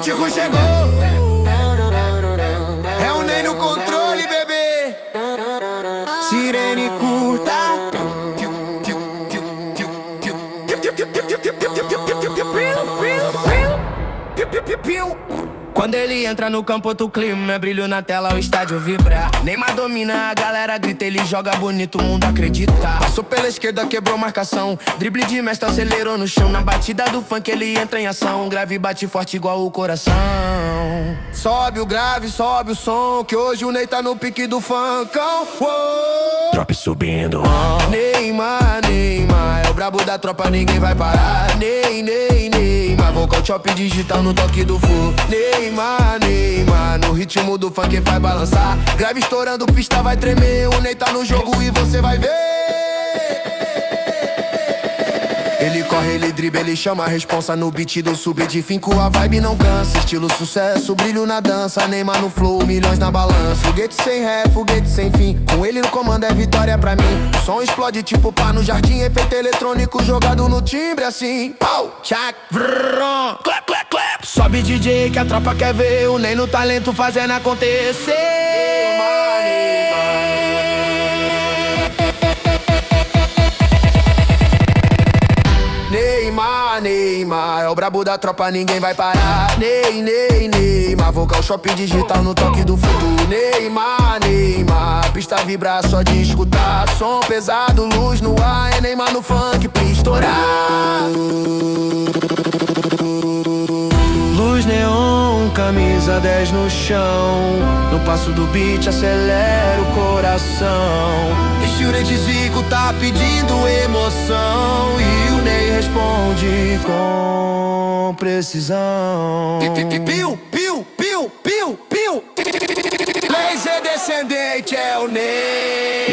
Chico chegou. É o Ney no controle, bebê. Sirene curta. Quando ele entra no campo, outro clima, é brilho na tela, o estádio vibra. Neymar domina, a galera grita, ele joga bonito, o mundo acredita. Passou pela esquerda, quebrou marcação, drible de mestre, acelerou no chão. Na batida do funk, ele entra em ação, o grave bate forte igual o coração. Sobe o grave, sobe o som, que hoje o Ney tá no pique do funkão. Drop subindo. Neymar, Neymar, é o brabo da tropa, ninguém vai parar. Neymar, vocal chop digital no toque do fogo. Neymar, no ritmo do funk vai balançar. Grave estourando, pista vai tremer. O Ney tá no jogo e você vai ver. Ele corre, ele dribla, ele chama a responsa no beat do sub de finco, a vibe não cansa. Estilo sucesso, brilho na dança, Neymar no flow, milhões na balança. Foguete sem ré, foguete sem fim, com ele no comando é vitória pra mim. O som explode tipo pá no jardim, efeito eletrônico jogado no timbre assim. Pau, tchac, vrrrr, clap, clap, clap. Sobe DJ que a tropa quer ver o Ney no talento fazendo acontecer. Neymar, é o brabo da tropa, ninguém vai parar. Neymar, vocal shop digital no toque do futuro. Neymar, a pista vibra só de escutar. Som pesado, luz no ar, é Neymar no funk pra estourar. Luz neon, camisa 10 no chão. No passo do beat acelera o coração. Restaurante Zico tá pedindo emoção e o Ney responde com precisão. Piu, piu, piu, piu, piu. Laser descendente é o Ney.